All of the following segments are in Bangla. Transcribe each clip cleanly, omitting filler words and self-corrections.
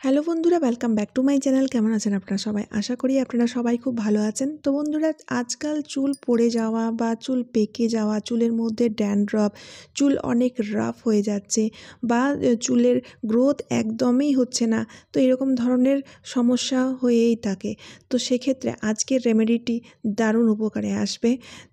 হ্যালো বন্ধুরা, welcome back to my channel. কেমন আছেন আপনারা সবাই? আশা করি আপনারা সবাই খুব ভালো আছেন। তো বন্ধুরা, আজকাল চুল পড়ে যাওয়া বা চুল পেকে যাওয়া, চুলের মধ্যে ড্যান্ড্রফ, চুল অনেক রাফ হয়ে যাচ্ছে বা চুলের গ্রোথ একদমই হচ্ছে না, তো এরকম ধরনের সমস্যা হয়েই থাকে। তো সেক্ষেত্রে আজকের রেমেডিটি দারুণ উপকারে আসবে।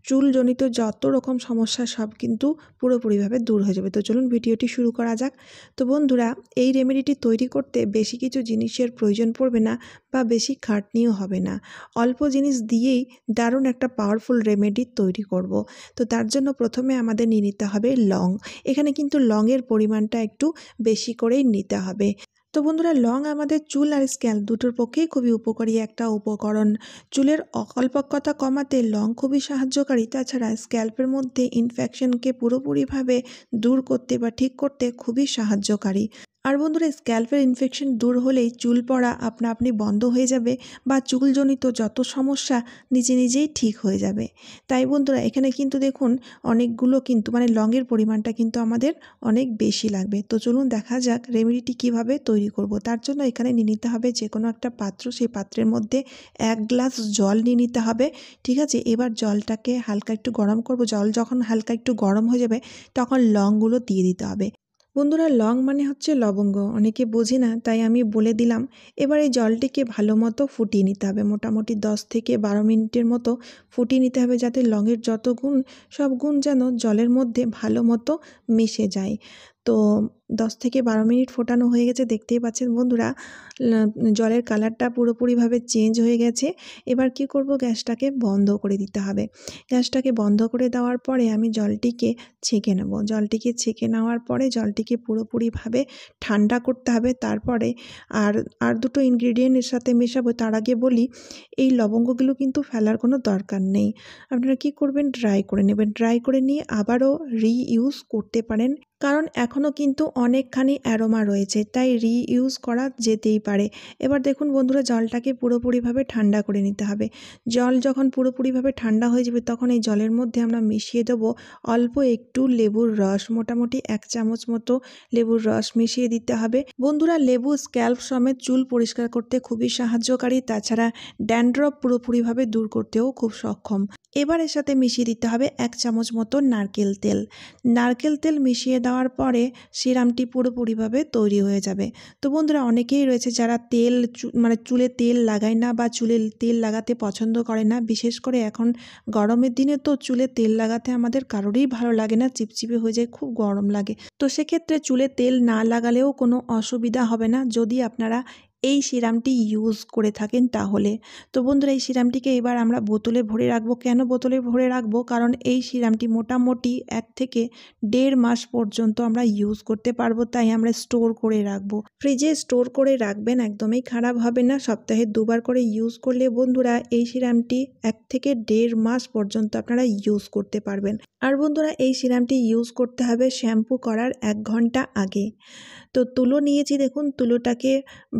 চুলজনিত যত রকম সমস্যা সব কিন্তু পুরোপুরিভাবে দূর হয়ে যাবে। তো চলুন ভিডিওটি শুরু করা যাক। তো বন্ধুরা, এই রেমেডিটি তৈরি করতে বেশি কিছু জিনিসের প্রয়োজন পড়বে না বা বেশি খাটনিও হবে না। অল্প জিনিস দিয়েই দারুণ একটা পাওয়ারফুল রেমেডি তৈরি করব। তো তার জন্য প্রথমে আমাদের নিয়ে নিতে হবে লং। এখানে কিন্তু লংয়ের পরিমাণটা একটু বেশি করেই নিতে হবে। তো বন্ধুরা, লং আমাদের চুল আর স্ক্যাল্প দুটোর পক্ষেই খুবই উপকারী একটা উপকরণ। চুলের অকল্পক্যতা কমাতে লং খুবই সাহায্যকারী। তাছাড়া স্ক্যাল্পের মধ্যে ইনফেকশনকে পুরোপুরিভাবে দূর করতে বা ঠিক করতে খুবই সাহায্যকারী। আর বন্ধুরা, স্ক্যাল্পের ইনফেকশন দূর হলেই চুল পড়া আপনা আপনি বন্ধ হয়ে যাবে বা চুলজনিত যত সমস্যা নিজে নিজেই ঠিক হয়ে যাবে। তাই বন্ধুরা, এখানে কিন্তু দেখুন অনেকগুলো কিন্তু লংয়ের পরিমাণটা কিন্তু আমাদের অনেক বেশি লাগবে। তো চলুন দেখা যাক রেমেডিটি কিভাবে তৈরি করব। তার জন্য এখানে নিয়ে নিতে হবে যে কোনো একটা পাত্র। সেই পাত্রের মধ্যে 1 গ্লাস জল নিয়ে নিতে হবে। ঠিক আছে, এবার জলটাকে হালকা একটু গরম করব। জল যখন হালকা একটু গরম হয়ে যাবে তখন লংগুলো দিয়ে দিতে হবে। বন্ধুরা, লং মানে হচ্ছে লবঙ্গ, অনেকে বোঝে না, তাই আমি বলে দিলাম। এবার এই জলটিকে ভালো মতো ফুটিয়ে নিতে হবে। মোটামুটি 10 থেকে 12 মিনিটের মতো ফুটিয়ে নিতে হবে, যাতে লংয়ের যত গুণ সব গুণ যেন জলের মধ্যে ভালো মতো মিশে যায়। তো 10 থেকে 12 মিনিট ফোটানো হয়ে গেছে, দেখতেই পাচ্ছেন বন্ধুরা। জলের কালারটা পুরোপুরিভাবে চেঞ্জ হয়ে গেছে। এবার কি করব, গ্যাসটাকে বন্ধ করে দিতে হবে। গ্যাসটাকে বন্ধ করে দেওয়ার পরে আমি জলটিকে ছেঁকে নেব। জলটিকে ছেঁকে নেওয়ার পরে জলটিকে পুরোপুরিভাবে ঠান্ডা করতে হবে। তারপরে আর দুটো ইনগ্রিডিয়েন্ট এর সাথে মেশাবো। তার আগে বলি, এই লবঙ্গগুলো কিন্তু ফেলার কোনো দরকার নেই। আপনারা কি করবেন, ড্রাই করে নেবেন। ড্রাই করে নিয়ে আবারও রিইউজ করতে পারেন, কারণ এখনও কিন্তু অনেকখানি অ্যারোমা রয়েছে, তাই রিইউজ করা যেতেই পারে। এবার দেখুন বন্ধুরা, জলটাকে পুরোপুরিভাবে ঠান্ডা করে নিতে হবে। জল যখন পুরোপুরিভাবে ঠান্ডা হয়ে যাবে তখন এই জলের মধ্যে আমরা মিশিয়ে দেবো অল্প একটু লেবুর রস। মোটামুটি 1 চামচ মতো লেবুর রস মিশিয়ে দিতে হবে। বন্ধুরা, লেবু স্ক্যাল্প সমেত চুল পরিষ্কার করতে খুবই সাহায্যকারী। তাছাড়া ড্যান্ড্রফ পুরোপুরিভাবে দূর করতেও খুব সক্ষম। এবার এর সাথে মিশিয়ে দিতে হবে 1 চামচ মতো নারকেল তেল। নারকেল তেল মিশিয়ে দেওয়ার পরে সিরামটি পুরোপুরিভাবে তৈরি হয়ে যাবে। তো বন্ধুরা, অনেকেই রয়েছে যারা তেল চুলে তেল লাগায় না বা চুলে তেল লাগাতে পছন্দ করে না। বিশেষ করে এখন গরমের দিনে তো চুলে তেল লাগাতে আমাদের কারোরই ভালো লাগে না, চিপচিপে হয়ে যায়, খুব গরম লাগে। তো সেক্ষেত্রে চুলে তেল না লাগালেও কোনো অসুবিধা হবে না যদি আপনারা এই সিরামটি ইউজ করে থাকেন তাহলে। তো বন্ধুরা, এই সিরামটিকে এবার আমরা বোতলে ভরে রাখবো। কেন বোতলে ভরে রাখবো? কারণ এই সিরামটি মোটামুটি 1 থেকে 1.5 মাস পর্যন্ত আমরা ইউজ করতে পারবো, তাই আমরা স্টোর করে রাখবো। ফ্রিজে স্টোর করে রাখবেন, একদমই খারাপ হবে না। সপ্তাহে 2 বার করে ইউজ করলে বন্ধুরা এই সিরামটি 1 থেকে 1.5 মাস পর্যন্ত আপনারা ইউজ করতে পারবেন। আর বন্ধুরা, এই সিরামটি ইউজ করতে হবে শ্যাম্পু করার 1 ঘন্টা আগে। তো তুলো নিয়েছি, দেখুন তুলোটাকে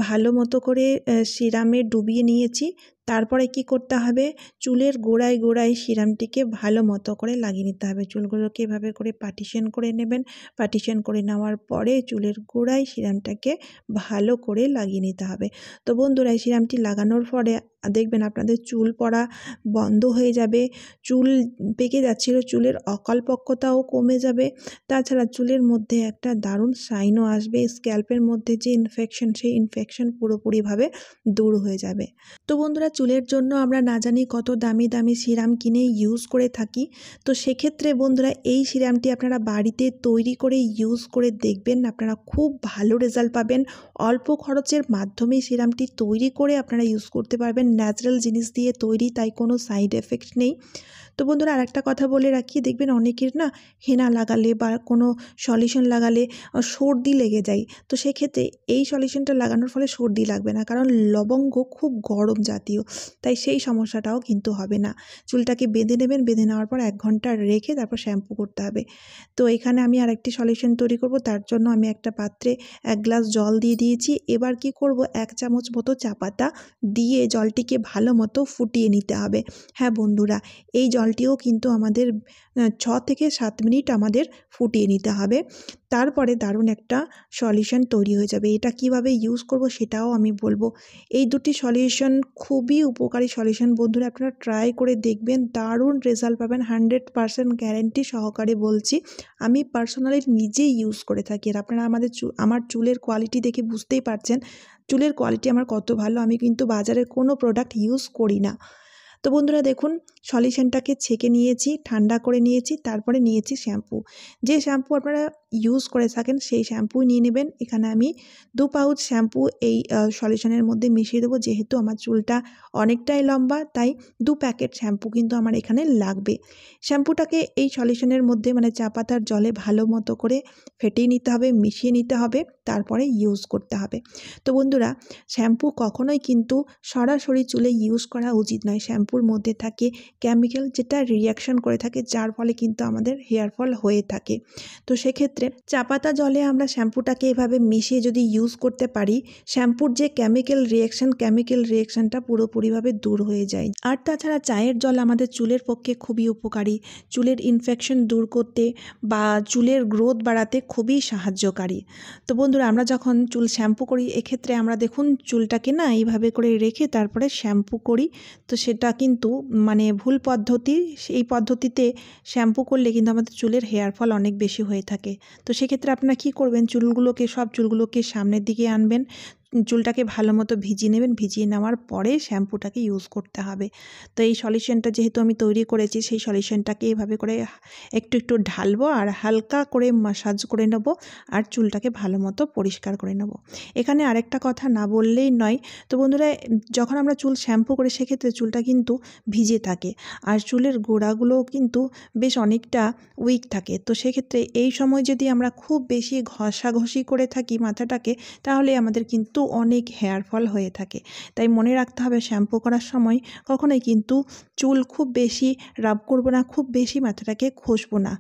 ভালো মতো করে সিরামে ডুবিয়ে নিয়েছি। তারপরে কি করতে হবে, চুলের গোড়ায় গোড়ায় সিরামটিকে ভালো মতো করে লাগিয়ে নিতে হবে। চুলগুলোকে এভাবে করে পার্টিশন করে নেবেন। পার্টিশন করে নেওয়ার পরে চুলের গোড়ায় সিরামটাকে ভালো করে লাগিয়ে নিতে হবে। তো বন্ধুরা, এই সিরামটি লাগানোর পরে দেখবেন আপনাদের চুল পড়া বন্ধ হয়ে যাবে। চুল পেকে যাচ্ছিল, চুলের অকল্পক্যতাও কমে যাবে। তাছাড়া চুলের মধ্যে একটা দারুণ শাইনও আসবে। স্ক্যাল্পের মধ্যে যে ইনফেকশন, সেই ইনফেকশন পুরোপুরিভাবে দূর হয়ে যাবে। তো বন্ধুরা, চুলের জন্য আমরা না জানি কত দামি দামি সিরাম কিনে ইউজ করে থাকি। তো সেক্ষেত্রে বন্ধুরা, এই সিরামটি আপনারা বাড়িতে তৈরি করে ইউজ করে দেখবেন, আপনারা খুব ভালো রেজাল্ট পাবেন। অল্প খরচের মাধ্যমে সিরামটি তৈরি করে আপনারা ইউজ করতে পারবেন। ন্যাচারাল জিনিস দিয়ে তৈরি, তাই কোনো সাইড এফেক্ট নেই। তো বন্ধুরা, আরেকটা কথা বলে রাখি, দেখবেন অনেকের না হেনা লাগালে বা কোনো সলিউশন লাগালে সর্দি লেগে যায়। তো সেক্ষেত্রে এই সলিউশনটা লাগানোর ফলে সর্দি লাগবে না, কারণ লবঙ্গ খুব গরম জাতীয়, তাই সেই সমস্যাটাও কিন্তু হবে না। চুলটাকে বেঁধে নেবেন, বেঁধে নেওয়ার পর 1 ঘন্টা রেখে তারপর শ্যাম্পু করতে হবে। তো এখানে আমি আরেকটি সলিউশন তৈরি করব। তার জন্য আমি একটা পাত্রে 1 গ্লাস জল দিয়ে দিয়েছি। এবার কি করব, 1 চামচ মতো চা পাতা দিয়ে জলটিকে ভালো মতো ফুটিয়ে নিতে হবে। হ্যাঁ বন্ধুরা, এই জলটিও কিন্তু আমাদের 6 থেকে 7 মিনিট আমাদের ফুটিয়ে নিতে হবে। তারপরে দারুণ একটা সলিউশন তৈরি হয়ে যাবে। এটা কিভাবে ইউজ করব সেটাও আমি বলবো। এই দুটি সলিউশন খুবই উপকারী সলিউশন বন্ধুরা, আপনারা ট্রাই করে দেখবেন, দারুণ রেজাল্ট পাবেন, 100% গ্যারেন্টি সহকারে বলছি। আমি পার্সোনালি নিজেই ইউজ করে থাকি। আর আপনারা আমার চুলের কোয়ালিটি দেখে বুঝতেই পারছেন চুলের কোয়ালিটি আমার কত ভালো। আমি কিন্তু বাজারের কোনো প্রোডাক্ট ইউজ করি না। তো বন্ধুরা দেখুন, সলিউশনটাকে ছেঁকে নিয়েছি, ঠান্ডা করে নিয়েছি, তারপরে নিয়েছি শ্যাম্পু। যে শ্যাম্পু আপনারা ইউজ করে থাকেন সেই শ্যাম্পুই নিয়ে নেবেন। এখানে আমি 2 পাউচ শ্যাম্পু এই সলিউশনের মধ্যে মিশিয়ে দেবো। যেহেতু আমার চুলটা অনেকটাই লম্বা, তাই 2 প্যাকেট শ্যাম্পু কিন্তু আমার এখানে লাগবে। শ্যাম্পুটাকে এই সলিউশনের মধ্যে মানে চা পাতার জলে ভালো মতো করে ফেটিয়ে নিতে হবে, মিশিয়ে নিতে হবে, তারপরে ইউজ করতে হবে। তো বন্ধুরা, শ্যাম্পু কখনোই কিন্তু সরাসরি চুলে ইউজ করা উচিত নয়। শ্যাম্পুর মধ্যে থাকে কেমিক্যাল, যেটা রিয়াকশন করে থাকে, যার ফলে কিন্তু আমাদের হেয়ার ফল হয়ে থাকে। তো সেক্ষেত্রে চা পাতা জলে আমরা শ্যাম্পুটাকে এভাবে মিশিয়ে যদি ইউজ করতে পারি, শ্যাম্পুর যে কেমিক্যাল রিয়াকশনটা পুরোপুরিভাবে দূর হয়ে যায়। আর তাছাড়া চায়ের জল আমাদের চুলের পক্ষে খুবই উপকারী, চুলের ইনফেকশন দূর করতে বা চুলের গ্রোথ বাড়াতে খুবই সাহায্যকারী। তো বন্ধুরা, আমরা যখন চুল শ্যাম্পু করি, এক্ষেত্রে আমরা দেখুন চুলটাকে না এইভাবে করে রেখে তারপরে শ্যাম্পু করি। তো সেটা কিন্তু মানে ভুল পদ্ধতি। এই পদ্ধতিতে শ্যাম্পু করলে কিন্তু আমাদের চুলের হেয়ার ফল অনেক বেশি হয়ে থাকে। তো সেক্ষেত্রে আপনারা কী করবেন, সব চুলগুলোকে সামনের দিকে আনবেন, চুলটাকে ভালো মতো ভিজিয়ে নেবেন। ভিজিয়ে নেওয়ার পরে শ্যাম্পুটাকে ইউজ করতে হবে। তো এই সলিউশনটা যেহেতু আমি তৈরি করেছি, সেই সলিউশনটাকে এভাবে করে একটু ঢালবো আর হালকা করে মাসাজ করে নেব, আর চুলটাকে ভালো মতো পরিষ্কার করে নেব। এখানে আরেকটা কথা না বললেই নয়। তো বন্ধুরা, যখন আমরা চুল শ্যাম্পু করি সেক্ষেত্রে চুলটা কিন্তু ভিজে থাকে, আর চুলের গোড়াগুলোও কিন্তু বেশ অনেকটা উইক থাকে। তো সেক্ষেত্রে এই সময় যদি আমরা খুব বেশি ঘষাঘষি করে থাকি মাথাটাকে, তাহলে আমাদের কিন্তু অনেক হেয়ার ফল হয়ে থাকে। তাই মনে রাখতে হবে, শ্যাম্পু করার সময় কখনোই কিন্তু চুল খুব বেশি রাব করব না, খুব বেশি মাথাটাকে ঘষবো না।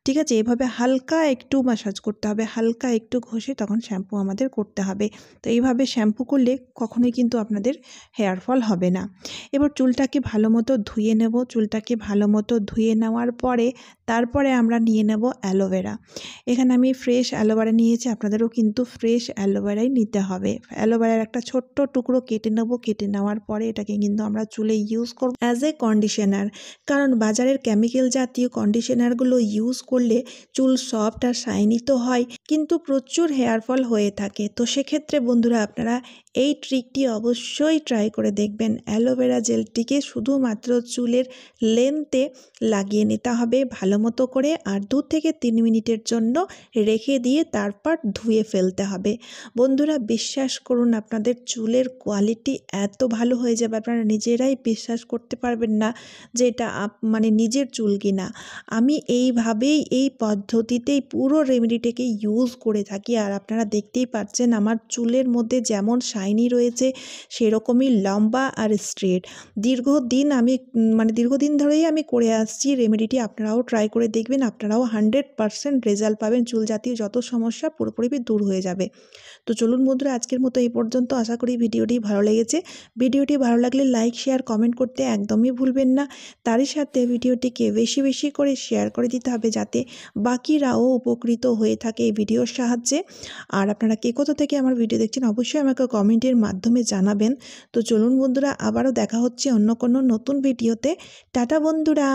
ঠিক আছে, এভাবে হালকা একটু ম্যাসাজ করতে হবে, হালকা একটু ঘষে তখন শ্যাম্পু আমাদের করতে হবে। তো এইভাবে শ্যাম্পু করলে কখনোই কিন্তু আপনাদের হেয়ার ফল হবে না। এবার চুলটাকে ভালো মতো ধুয়ে নেব। চুলটাকে ভালো মতো ধুয়ে নেওয়ার পরে তারপরে আমরা নিয়ে নেব অ্যালোভেরা। এখানে আমি ফ্রেশ অ্যালোভেরা নিয়েছি, আপনাদেরও কিন্তু ফ্রেশ অ্যালোভেরাই নিতে হবে। অ্যালোভেরার একটা ছোট্ট টুকরো কেটে নেব। কেটে নেওয়ার পরে এটাকে কিন্তু আমরা চুলে ইউজ করব অ্যাজ এ কন্ডিশনার। কারণ বাজারের কেমিক্যাল জাতীয় কন্ডিশনারগুলো ইউজ করলে চুল সফট আর শাইনি তো হয়, কিন্তু প্রচুর হেয়ার ফল হয়ে থাকে। তো সেক্ষেত্রে বন্ধুরা, আপনারা এই ট্রিকটি অবশ্যই ট্রাই করে দেখবেন। অ্যালোভেরা জেলটিকে শুধুমাত্র চুলের লেন্থে লাগিয়ে নিতে হবে ভালো মতো করে, আর 2 থেকে 3 মিনিটের জন্য রেখে দিয়ে তারপর ধুয়ে ফেলতে হবে। বন্ধুরা, বিশ্বাস করুন, আপনাদের চুলের কোয়ালিটি এত ভালো হয়ে যাবে, আপনারা নিজেরাই বিশ্বাস করতে পারবেন না যে এটা মানে নিজের চুল কিনা। আমি এইভাবেই, এই পদ্ধতিতেই পুরো রেমেডিটাকে ইউজ করে থাকি। আর আপনারা দেখতেই পাচ্ছেন আমার চুলের মধ্যে যেমন শাইনি রয়েছে, সেরকমই লম্বা আর স্ট্রেট। দীর্ঘদিন ধরেই আমি করে আসছি রেমেডিটি। আপনারাও ট্রাই করে দেখবেন, আপনারাও 100% রেজাল্ট পাবেন। চুল জাতীয় যত সমস্যা পুরোপুরি দূর হয়ে যাবে। তো চলুন বন্ধুরা, আজকের মতো এই পর্যন্ত। আশা করি ভিডিওটি ভালো লেগেছে। ভিডিওটি ভালো লাগলে লাইক, শেয়ার, কমেন্ট করতে একদমই ভুলবেন না। তারই সাথে ভিডিওটিকে বেশি বেশি করে শেয়ার করে দিতে হবে, যাতে বাকিরাও উপকৃত হয়ে থাকে এই ভিডিওর সাহায্যে। আর আপনারা কে কোথা থেকে আমার ভিডিও দেখছেন অবশ্যই আমাকে কমেন্টের মাধ্যমে জানাবেন। তো চলুন বন্ধুরা, আবারও দেখা হচ্ছে অন্য কোনো নতুন ভিডিওতে। টাটা বন্ধুরা।